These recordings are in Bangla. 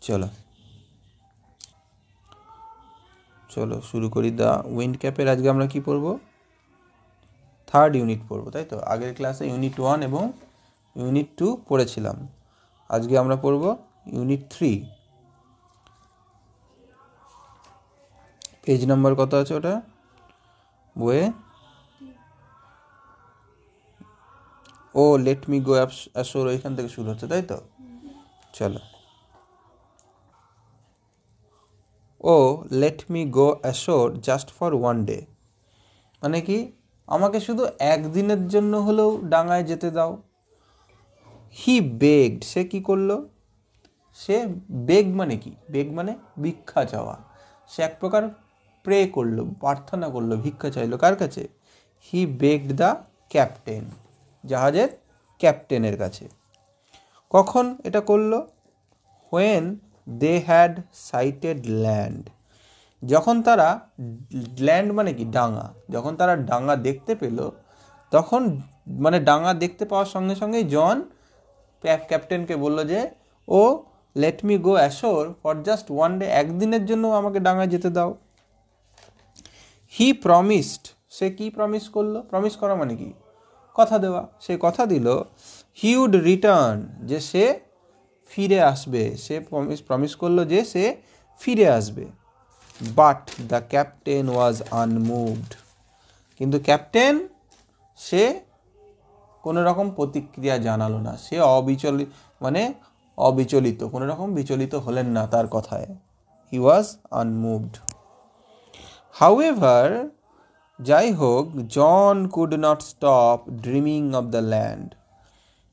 চলো চলো শুরু করি। দ্য উইন্ড ক্যাপের আজকে আমরা কি পড়বো? থার্ড ইউনিট পড়বো, তাই তো? আগের ক্লাসে ইউনিট 1 এবং ইউনিট 2 পড়েছিলাম। আজকে আমরা পড়বো ইউনিট 3। পেজ নাম্বার কত আছে ওটা বইয়ে? Oh let me go ashore, ওইখান থেকে শুরু হচ্ছে, তাই তো? চলো। Oh let me go ashore just for one day, মানে কি? আমাকে শুধু একদিনের জন্য হলেও ডাঙায় যেতে দাও। হি বেগড, সে কি করলো? সে বেগ মানে কি? বেগ মানে ভিক্ষা চাওয়া। সে এক প্রকার প্রে করলো, প্রার্থনা করলো, ভিক্ষা চাইলো। কার কাছে? হি বেগড দ্য ক্যাপ্টেন, জাহাজের ক্যাপ্টেনের কাছে। কখন এটা করলো? When they had sighted land, যখন তারা, ল্যান্ড মানে কি? ডাঙা। যখন তারা ডাঙা দেখতে পেল, তখন মানে ডাঙা দেখতে পাওয়ার সঙ্গে সঙ্গেই জন ক্যাপ্টেনকে বলল যে, oh let me go ashore for just one day, একদিনের জন্য আমাকে ডাঙায় যেতে দাও। হি প্রমিসড, সে কি প্রমিস করলো? প্রমিস করা মানে কি? কথা দেওয়া। সে কথা দিল হি উড রিটার্ন, যে সে ফিরে আসবে। সে প্রমিস করলো যে সে ফিরে আসবে। But the captain was unmoved, কিন্তু ক্যাপ্টেন সে কোনো রকম প্রতিক্রিয়া জানালো না। সে অবিচলিত, কোনো রকম বিচলিত হলেন না তার কথায়। হি ওয়াজ আনমুভড। হাউএভার, যাই হোক, John could not stop dreaming of the land.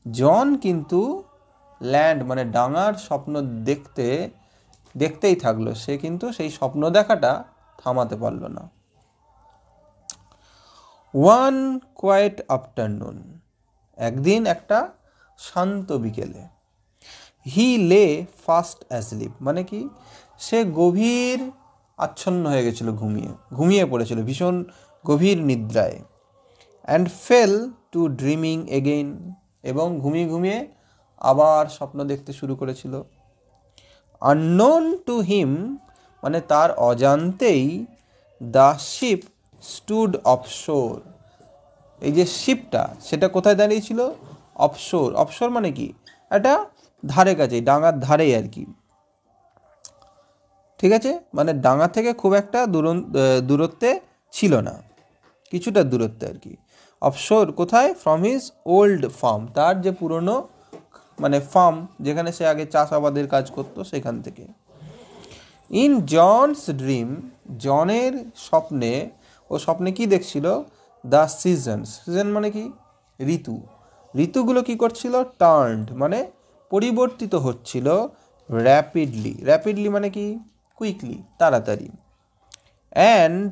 John কিন্তু ল্যান্ড মানে ডাঙার স্বপ্ন দেখতেই থাকলো। সে কিন্তু সেই স্বপ্ন দেখাটা থামাতে পারল না। ওয়ান কোয়েট আফটারনুন, একদিন একটা শান্ত বিকেলে, হি লে ফাস্ট অ্যাসলিপ, মানে কি? সে গভীর আচ্ছন্ন হয়ে গেছিল, ঘুমিয়ে পড়েছিল ভীষণ গভীর নিদ্রায়। And fell to dreaming again, এবং ঘুমিয়ে ঘুমিয়ে আবার স্বপ্ন দেখতে শুরু করেছিল। আননোন টু হিম, মানে তার অজান্তেই, দ্য শিপ স্টুড অফশোর, এই যে শিপটা, সেটা কোথায় দাঁড়িয়েছিল? অফশোর। অফশোর মানে কি? এটা ধারে কাছে, ডাঙার ধারেই আর কি, ঠিক আছে? মানে ডাঙা থেকে খুব একটা দূরত্বে ছিল না, কিছুটা দূরত্বে আর কি। অফশোর কোথায়? ফ্রম হিজ ওল্ড ফার্ম, তার যে পুরনো মানে ফার্ম, যেখানে সে আগে চাষাবাদের কাজ করতো, সেখান থেকে। ইন জনস ড্রিম, জনের স্বপ্নে, ও স্বপ্নে কি দেখছিল? দ্য সিজনস, সিজন মানে কি? ঋতু। ঋতুগুলো কি করছিল? টার্নড মানে পরিবর্তিত হচ্ছিল। র্যাপিডলি, র্যাপিডলি মানে কি? কুইকলি, তাড়াতাড়ি। অ্যান্ড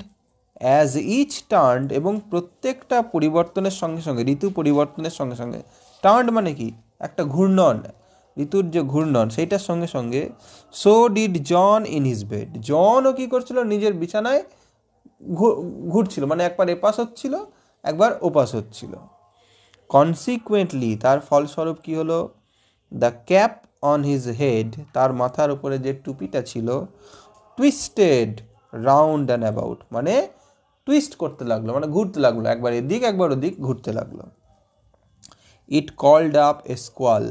অ্যাজ ইচ টার্নড, এবং প্রত্যেকটা পরিবর্তনের সঙ্গে সঙ্গে, ঋতু পরিবর্তনের সঙ্গে সঙ্গে, টার্নড মানে কি? একটা ঘূর্ণন, ঋতুর যে ঘূর্ণন, সেইটার সঙ্গে সঙ্গে, so did John in his bed, জনও কী করছিল? নিজের বিছানায় ঘুরছিল, মানে একবার এপাশ হচ্ছিল, একবার ওপাশ হচ্ছিল। কনসিকুয়েন্টলি, তার ফলস্বরূপ কি হলো? The cap on his head, তার মাথার উপরে যে টুপিটা ছিল, টুইস্টেড রাউন্ড অ্যান্ড অ্যাবাউট, মানে টুইস্ট করতে লাগলো, মানে ঘুরতে লাগলো, একবার এদিক একবার ওদিক ঘুরতে লাগলো। ইট কল্ড আপ এ স্কোয়াল,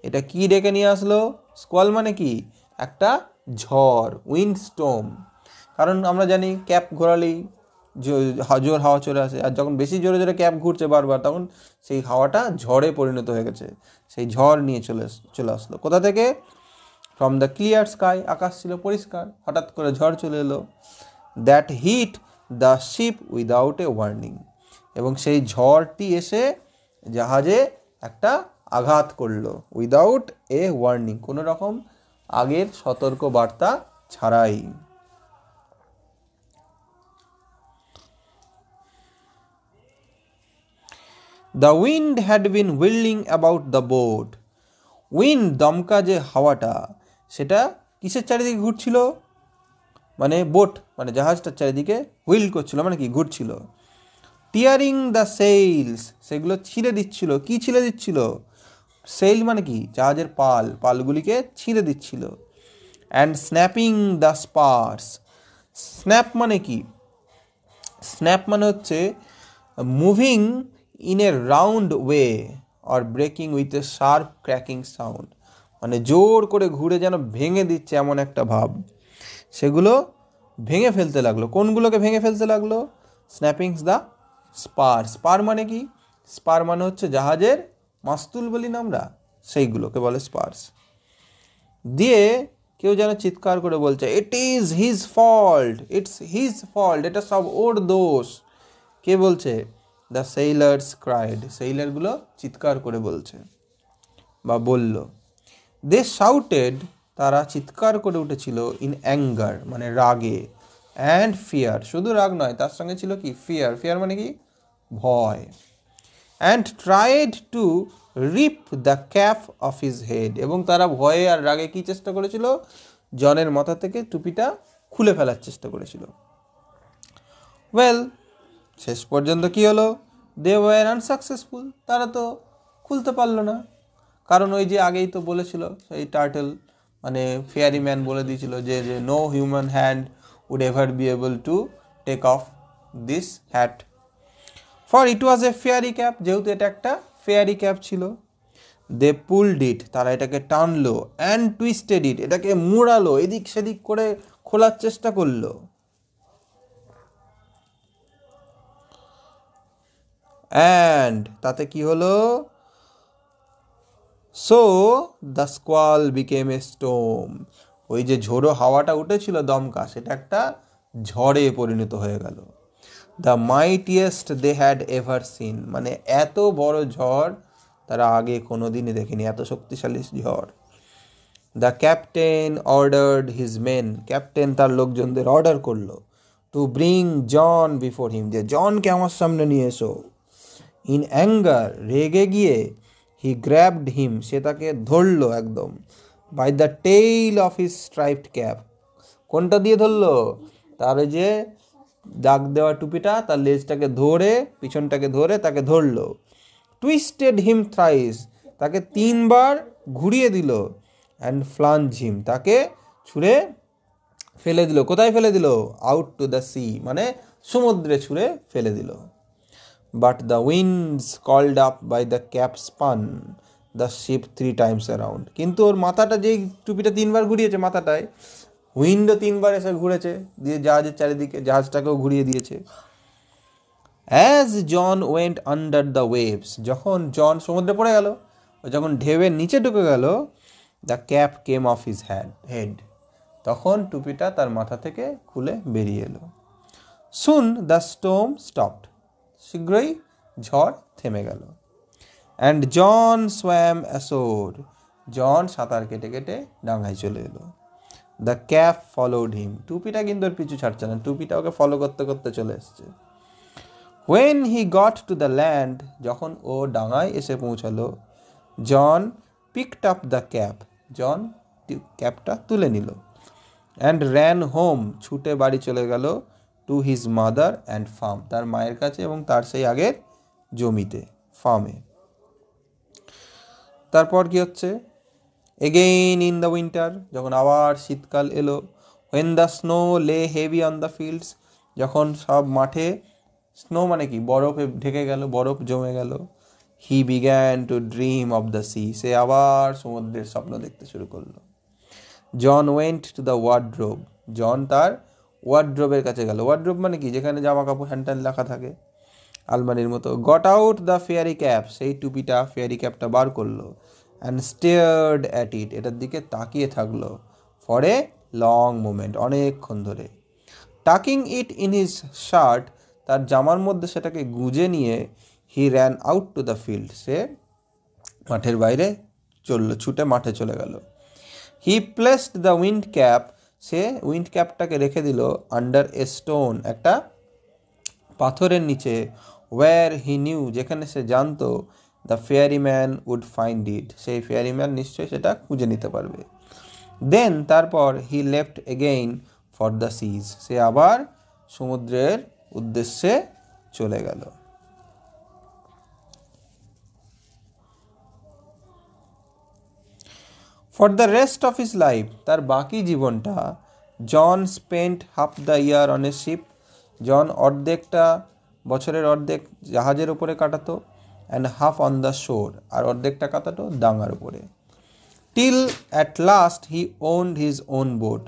এটা কি ডেকে নিয়ে আসলো? স্কোয়াল মানে কি? একটা ঝড়, উইন্ড স্টোম। কারণ আমরা জানি ক্যাপ ঘোরালেই জোর হাওয়া চলে আসে, আর যখন বেশি জোরে জোরে ক্যাপ ঘুরছে বারবার, তখন সেই হাওয়াটা ঝড়ে পরিণত হয়ে গেছে। সেই ঝড় নিয়ে চলে আসলো কোথা থেকে? ফ্রম দ্য ক্লিয়ার স্কাই, আকাশ ছিল পরিষ্কার, হঠাৎ করে ঝড় চলে এলো। That hit the ship without a warning, এবং সেই ঝড়টি এসে জাহাজে একটা আঘাত করলো। উইদাউট এ ওয়ার্নিং, কোনো রকম আগের সতর্ক বার্তা ছাড়াই। The wind had been wheeling about the boat, wind দমকা যে হাওয়াটা, সেটা কিসের চারিদিকে ঘুরছিল? মানে বোট মানে জাহাজটার চারিদিকে হুইল করছিল, মানে কি? ঘুরছিল। টিয়ারিং দ্য সেইলস, সেগুলো ছিঁড়ে দিচ্ছিল। কি ছিঁড়ে দিচ্ছিল? সেইল মানে কি? জাহাজের পালগুলিকে ছিঁড়ে দিচ্ছিল। And snapping the spars. Snap মানে কি? স্ন্যাপ মানে হচ্ছে moving in a round way or breaking with a sharp cracking sound, মানে জোর করে ঘুরে যেন ভেঙে দিচ্ছে এমন একটা ভাব। সেগুলো ভেঙে ফেলতে লাগলো। কোনগুলোকে ভেঙে ফেলতে লাগলো? স্ন্যাপিংস দ্য স্পার। স্পার মানে কি? স্পার মানে হচ্ছে জাহাজের মাস্তুল বলি না আমরা, সেইগুলোকে বলে স্পার্স। দিয়ে কেউ যেন চিৎকার করে বলছে, it is his fault, it's his fault, এটা সব ওর দোষ। কে বলছে? The সেইলার্স cried. সেইলারগুলো চিৎকার করে বলছে বা বলল। দে শাউটেড, তারা চিৎকার করে উঠেছিল, ইন অ্যাঙ্গার মানে রাগে, অ্যান্ড ফিয়ার, শুধু রাগ নয়, তার সঙ্গে ছিল কি? ফিয়ার। ফিয়ার মানে কি? ভয়। And tried to rip the cap off his head, এবং তারা ভয়ে আর রাগে কি চেষ্টা করেছিল? জনের মাথা থেকে টুপিটা খুলে ফেলার চেষ্টা করেছিল। ওয়েল, শেষ পর্যন্ত কি হলো? দে ওয়ার আনসাকসেসফুল, তারা তো খুলতে পারলো না। কারণ ওই যে আগেই তো বলেছিল সেই টার্টেল মানে ফেয়ারি ম্যান বলে দিয়েছিল যে no human hand would ever be able to take off this hat, for it was a fairy cap, যেহেতু এটা একটা ফেয়ারি ক্যাপ ছিল। দে পুলড ইট, তারা এটাকে টানলো, অ্যান্ড টুইস্টেড ইট, এটাকে মুড়ালো, এদিক সেদিক করে খোলার চেষ্টা করলো। অ্যান্ড তাতে কি হলো? So the স্কোয়াল became A storm, ওই যে ঝোড়ো হাওয়াটা উঠেছিল দমকা, সেটা একটা ঝড়ে পরিণত হয়ে গেল। The mightiest they had ever seen, মানে এত বড় ঝড় তারা আগে কোনো দিনই দেখেনি, এত শক্তিশালী ঝড়। The captain ordered his men, captain তার লোকজনদের অর্ডার করলো, to bring John before him, যে জনকে আমার সামনে নিয়ে এসো। ইন অ্যাঙ্গার, রেগে গিয়ে, হি গ্র্যাবড হিম, সে তাকে ধরলো একদম, by the tail of his striped cap, কোনটা দিয়ে ধরলো? তার ওই যে দাগ দেওয়া টুপিটা, তার লেজটাকে ধরে, পিছনটাকে ধরে তাকে ধরলো। টুইস্টেড হিম থ্রাইস, তাকে 3বার ঘুরিয়ে দিল। অ্যান্ড ফ্লাঞ্জ হিম, তাকে ছুঁড়ে ফেলে দিল। কোথায় ফেলে দিল? আউট টু দ্য সি, মানে সমুদ্রে ছুঁড়ে ফেলে দিল। But the winds called up by the cap spun the ship 3 times around, কিন্তু ওর মাথাটা, যেই টুপিটা 3বার ঘুরিয়েছে মাথাটায়, উইন্ডও 3বার এসে ঘুরেছে, দিয়ে জাহাজের চারিদিকে জাহাজটাকেও ঘুরিয়ে দিয়েছে। As John went under the waves, যখন জন সমুদ্রে পড়ে গেল, যখন ঢেউয়ের নিচে ঢুকে গেল, the cap came of his head, তখন টুপিটা তার মাথা থেকে খুলে বেরিয়ে এলো। সুন দ্য স্টোম স্টপড, শীঘ্রই ঝড় থেমে গেল। অ্যান্ড জন সোয়াম অ্যাশোর, জন সাঁতার কেটে কেটে ডাঙায় চলে এলো। দ্য ক্যাপ ফলোড হিম, টুপিটা কিন্তু ওর পিছু ছাড়ছে না, টুপিটা ওকে ফলো করতে করতে চলে এসছে। When he got to the land, যখন ও ডাঙায় এসে পৌঁছালো, জন পিকড আপ দ্য ক্যাপ, জন ক্যাপটা তুলে নিল। অ্যান্ড র্যান হোম, ছুটে বাড়ি চলে গেল, to his mother and farm, তার মায়ের কাছে এবং তার সেই আগের জমিতে, ফার্মে। তারপর কি হচ্ছে? এগেইন ইন দ্য উইন্টার, যখন আবার শীতকাল এলো। হোয়েন দ্য স্নো লে হেভি অন দ্য ফিল্ডস, যখন সব মাঠে, স্নো মানে কি? বরফে ঢেকে গেল, বরফ জমে গেল। He began to dream of the sea, সে আবার সমুদ্রের স্বপ্ন দেখতে শুরু করলো। John went to the wardrobe, John তার ওয়ার্ড্রোবের কাছে গেল। ওয়ার্ড্রোব মানে কি? যেখানে জামা কাপড় হ্যান্ড রাখা থাকে, আলমারির মতো। Got out the fairy cap, সেই টুপিটা, ফেয়ারি ক্যাপটা বার করলো। অ্যান্ড স্টেয়ার্ড অ্যাট ইট, এটার দিকে তাকিয়ে থাকলো। ফর এ লং মোমেন্ট, অনেকক্ষণ ধরে। Tucking it in his shirt, তার জামার মধ্যে সেটাকে গুজে নিয়ে, he ran out to the field, সে মাঠের বাইরে চললো, ছুটে মাঠে চলে গেল। He placed the wind cap, সে উইন্ড ক্যাপটাকে রেখে দিল, আন্ডার এ স্টোন, একটা পাথরের নিচে। ওয়্যার হি নিউ, যেখানে সে জানতো, the fairy man would find it, সেই ফেয়ারি ম্যান নিশ্চয়ই সেটা খুঁজে নিতে পারবে। দেন, তারপর, he left again for the seas, সে আবার সমুদ্রের উদ্দেশ্যে চলে গেল। For the rest of his life, তার বাকি জীবনটা, John spent half the year on a ship, John অর্ধেকটা, বছরের অর্ধেক জাহাজের উপরে কাটাতো, and half on the shore, আর অর্ধেকটা কাটাতো ডাঙার উপরে। Till at last he owned his own boat,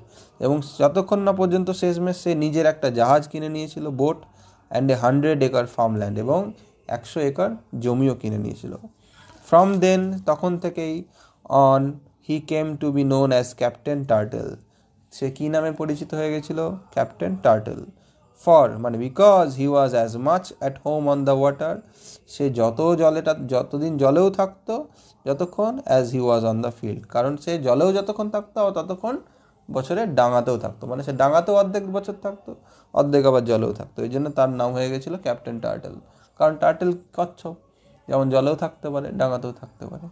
এবং যতক্ষণ না পর্যন্ত শেষমেশ সে নিজের একটা জাহাজ কিনে নিয়েছিল, বোট, অ্যান্ড 100 একর ফার্মল্যান্ড, এবং 100 একর জমিও কিনে নিয়েছিল। ফ্রম দেন, তখন থেকেই, on he came to be known as captain Turtle, সে কী নামে পরিচিত হয়ে গেছিল? Captain Turtle. ফর মানে because he was as much at home on the water, সে যতদিন জলেও থাকতো, যতক্ষণ as he was on the field, কারণ সে জলেও যতক্ষণ থাকতো ততক্ষণ বছরে ডাঙাতেও থাকতো, মানে সে ডাঙাতেও অর্ধেক বছর থাকতো, অর্ধেক আবার জলেও থাকতো, এই জন্য তার নাম হয়ে গেছিলো ক্যাপ্টেন টার্টল। কারণ টার্টল কচ্ছপ, যেমন জলেও থাকতে পারে ডাঙাতেও থাকতে পারে।